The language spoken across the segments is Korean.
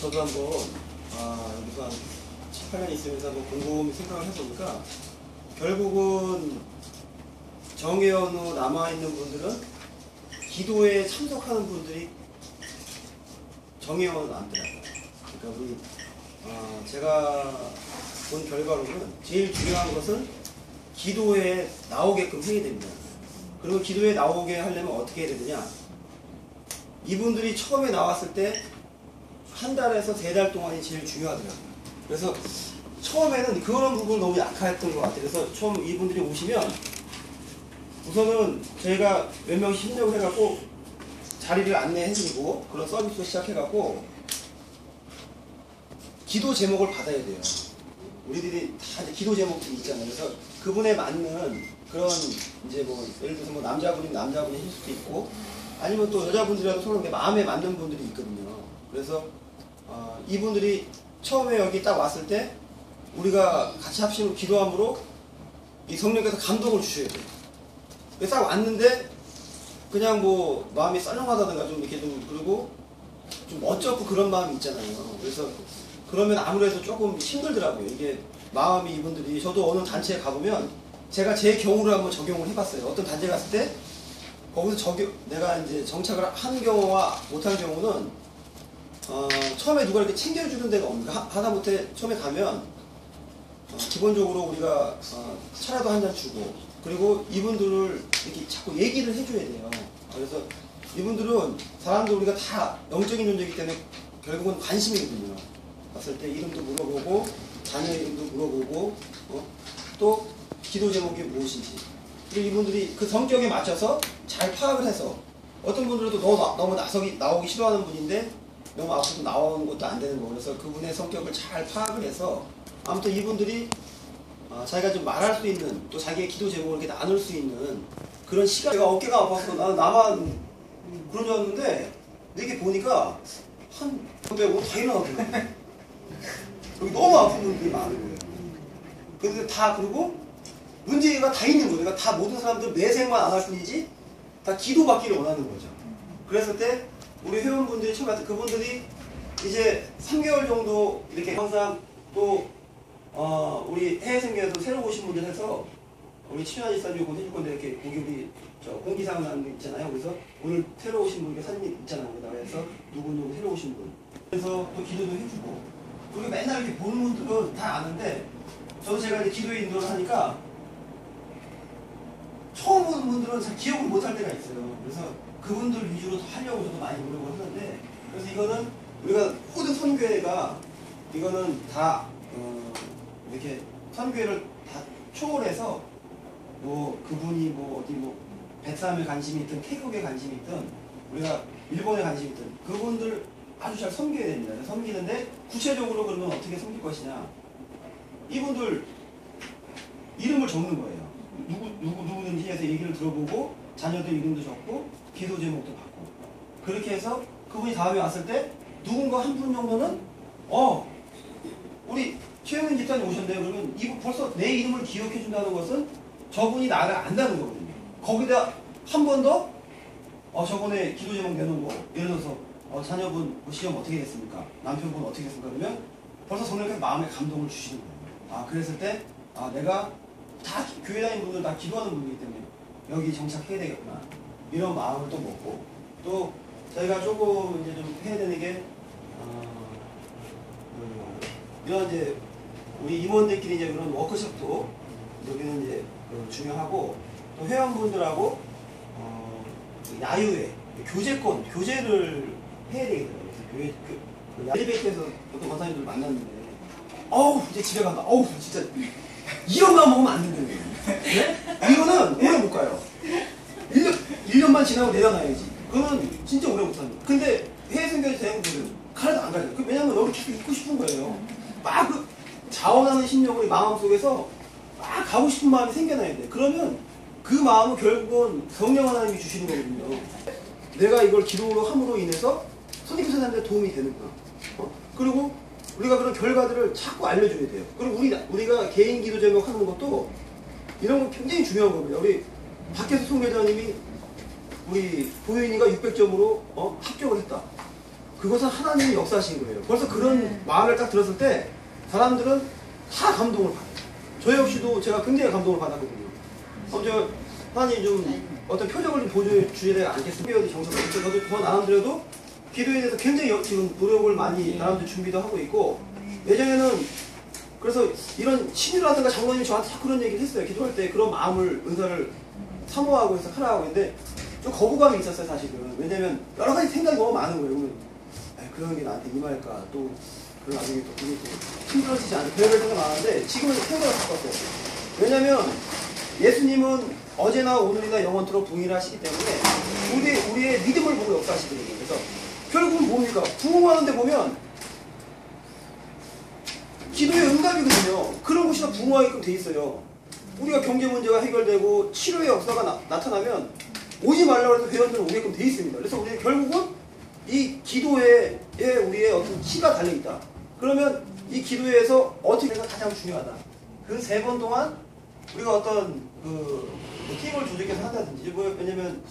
저도 한번 여기서 한 7, 8년 있으면서 한번 곰곰이 생각을 해보니까 결국은 정회원 후 남아있는 분들은 기도에 참석하는 분들이 정회원은 안 더라고요. 그러니까 우리 제가 본 결과로는 제일 중요한 것은 기도에 나오게끔 해야 됩니다. 그리고 기도에 나오게 하려면 어떻게 해야 되느냐, 이분들이 처음에 나왔을 때 한 달에서 3달 동안이 제일 중요하더라고요. 그래서 처음에는 그런 부분을 너무 약했던 것 같아요. 그래서 처음 이분들이 오시면 우선은 저희가 몇 명씩 협력을 해갖고 자리를 안내해드리고 그런 서비스를 시작해갖고 기도 제목을 받아야 돼요. 우리들이 다 이제 기도 제목들이 있잖아요. 그래서 그분에 맞는 그런 이제 뭐 예를 들어서 뭐 남자분이 하실 수도 있고 아니면 또 여자분들이라도 서로 마음에 맞는 분들이 있거든요. 그래서 이분들이 처음에 여기 딱 왔을 때 우리가 같이 합심으로 기도함으로 이 성령께서 감동을 주셔야 돼요. 그래서 딱 왔는데 그냥 뭐 마음이 썰렁하다든가 좀 이렇게 좀 그리고 좀 어쩌고 그런 마음이 있잖아요. 그래서 그러면 아무래도 조금 힘들더라고요. 이게 마음이 이분들이 저도 어느 단체에 가보면 제가 제 경우를 한번 적용을 해봤어요. 어떤 단체 갔을 때 거기서 내가 이제 정착을 한 경우와 못한 경우는 처음에 누가 이렇게 챙겨주는 데가 없는가 하다못해 처음에 가면 기본적으로 우리가 차라도 한 잔 주고 그리고 이분들을 이렇게 자꾸 얘기를 해줘야 돼요. 그래서 이분들은 사람들 우리가 다 영적인 존재이기 때문에 결국은 관심이거든요. 봤을 때 이름도 물어보고 자녀 이름도 물어보고 또 기도 제목이 무엇인지 그리고 이분들이 그 성격에 맞춰서 잘 파악을 해서 어떤 분들도 너무 나오기 싫어하는 분인데 너무 앞으로 나오는 것도 안 되는 거. 그래서 그분의 성격을 잘 파악을 해서 아무튼 이분들이 자기가 좀 말할 수 있는 또 자기의 기도 제목을 이렇게 나눌 수 있는 그런 시간. 제가 어깨가 아파서 나만 그런 줄 알았는데 이렇게 보니까 한 100명 다 일어나더라고요. 여기 너무 아픈 분들이 많은 거예요. 근데 다 그리고 문제가 다 있는 거예요. 그러니까 다 모든 사람들 내생만 안 할 뿐이지 다 기도받기를 원하는 거죠. 그랬을 때 우리 회원분들이 처음 왔을 때 그분들이 이제 3개월 정도 이렇게 항상 또 우리 해외생계에서 새로 오신 분들 해서 우리 치유한 일사님 곧 해줄 건데 이렇게 거기 우리 공기상 하는 거 있잖아요. 그래서 오늘 새로 오신 분 사진 있잖아요. 거기다가 해서 누구 새로 오신 분 그래서 또 기도도 해주고 그리고 맨날 이렇게 보는 분들은 다 아는데 저도 제가 이제 기도 인도를 하니까 처음 보는 분들은 잘 기억을 못할 때가 있어요. 그래서 그분들 위주로 하려고 저도 많이 노력을 하는데 그래서 이거는 우리가 모든 선교회가 이거는 다 이렇게 선교회를 다 초월해서 뭐 그분이 뭐 어디 뭐 베트남에 관심이 있든 태국에 관심이 있든 우리가 일본에 관심이 있든 그분들 아주 잘 섬겨야 됩니다. 섬기는데 구체적으로 그러면 어떻게 섬길 것이냐, 이분들 이름을 적는 거예요. 누구든지 해서 얘기를 들어보고 자녀들 이름도 적고 기도 제목도 받고 그렇게 해서 그분이 다음에 왔을 때 누군가 한 분 정도는 우리 최영민 집사님 오셨네요. 그러면 이분 벌써 내 이름을 기억해 준다는 것은 저분이 나를 안다는 거거든요. 거기다 한 번 더 저번에 기도 제목 내놓은 거 예를 들어서 자녀분 시험 어떻게 됐습니까? 남편분 어떻게 됐습니까? 그러면 벌써 성령께서 마음에 감동을 주시는 거예요. 그랬을 때 내가 다 교회 다니는 분들 다 기도하는 분이기 때문에 여기 정착해야 되겠구나 이런 마음을 또 먹고 또 저희가 조금 이제 좀 해야 되는 게 이런 이제 우리 임원들끼리 이제 그런 워크숍도 여기는 이제 중요하고 또 회원분들하고 야유회 교제를 해야 되겠더라고요. 그래서 엘리베이터에서 어떤 권사님들 만났는데 이제 집에 간다. 진짜 이런 마음 먹으면 안 된다는 거예요. 네? 이거는 오래 못 가요. 1년만 지나고 내려놔야지. 그거는 진짜 오래 못 삽니다. 근데 해외생계에서 대형들은 가려도 안 가요. 왜냐면 여기 계속 있고 싶은 거예요. 막 그 자원하는 심령을 마음속에서 막 가고 싶은 마음이 생겨나야 돼. 그러면 그 마음은 결국은 성령 하나님이 주시는 거거든요. 내가 이걸 기도로 함으로 인해서 선생님한테 도움이 되는 거야. 그리고 우리가 그런 결과들을 자꾸 알려줘야 돼요. 그리고 우리가 개인 기도 제목 하는 것도 이런 거 굉장히 중요한 겁니다. 우리 박혜수 총회장님이 우리 보현이가 600점으로 합격을 했다. 그것은 하나님이 역사하신 거예요. 벌써 그런 마음을 딱 들었을 때 사람들은 다 감동을 받아요. 저 역시도 제가 굉장히 감동을 받았거든요. 먼저 하나님 좀 어떤 표적을 좀 보여주셔야 않겠습니까? 정성을 저도 더 나름대로도 기도에 대해서 굉장히 지금 노력을 많이 나름대로 준비도 하고 있고, 예전에는 그래서 이런 신이라든가 장로님이 저한테 자꾸 그런 얘기를 했어요. 기도할 때 그런 마음을, 은사를 사모하고 해서 하라고 했는데 좀 거부감이 있었어요, 사실은. 왜냐면 여러 가지 생각이 너무 많은 거예요. 그런 게 나한테 임할까, 또 그런 나중에 또 그게 또 힘들어지지 않을까, 별별 생각 많았는데 지금은 생각을 바꿨어요. 왜냐면 예수님은 어제나 오늘이나 영원토록 동일하시기 때문에 우리의 믿음을 보고 역사하시거든요. 그래서 결국은 뭡니까? 부흥하는데 보면 기도의 응답이거든요. 그런 곳이 다 부흥하게끔 돼 있어요. 우리가 경제 문제가 해결되고 치료의 역사가 나타나면 오지 말라고 해서 회원들은 오게끔 돼 있습니다. 그래서 우리는 결국은 이 기도에 우리의 어떤 키가 달려있다. 그러면 이 기도에서 어떻게 해가 가장 중요하다. 그 3번 동안 우리가 어떤 팀을 조직해서 한다든지, 왜냐면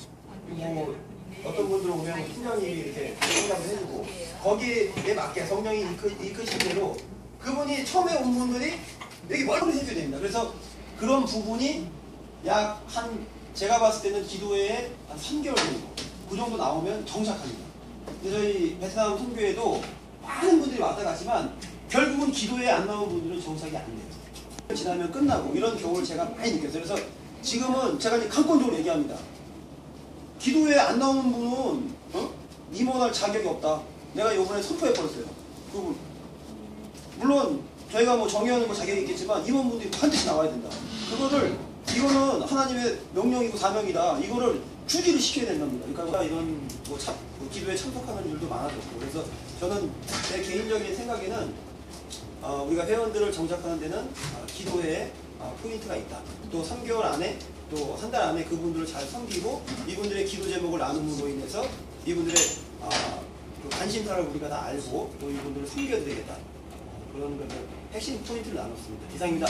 어떤 분들 오면 팀장님이 이렇게 상담을 해주고 거기에 맞게 성령이 이끄신 대로 그분이 처음에 온 분들이 여기 멀리 해줘야 됩니다. 그래서 그런 부분이 약 제가 봤을 때는 기도에 한 3개월 정도 그 정도 나오면 정착합니다. 저희 베트남 선교에도 많은 분들이 왔다 갔지만 결국은 기도에 안 나온 분들은 정착이 안 돼요. 지나면 끝나고 이런 경우를 제가 많이 느꼈어요. 그래서 지금은 제가 이제 강권적으로 얘기합니다. 기도에 안 나오는 분은 임원할 자격이 없다. 내가 이번에 선포해버렸어요. 물론 저희가 뭐 정의하는 거 자격이 있겠지만 임원분들이 반드시 나와야 된다. 이거는 하나님의 명령이고 사명이다. 이거를 주지를 시켜야 된답니다. 그러니까 이런 기도에 참석하는 일도 많아졌고, 그래서 저는 제 개인적인 생각에는 우리가 회원들을 정착하는 데는 기도에 포인트가 있다. 또 3개월 안에 또 한 달 안에 그분들을 잘 섬기고 이분들의 기도 제목을 나눔으로 인해서 이분들의 그 관심사를 우리가 다 알고 또 이분들을 섬겨야 되겠다. 그런 핵심 포인트를 나눴습니다. 이상입니다.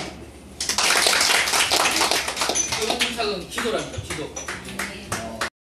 이번 문탁은 기도랍니다. 기도.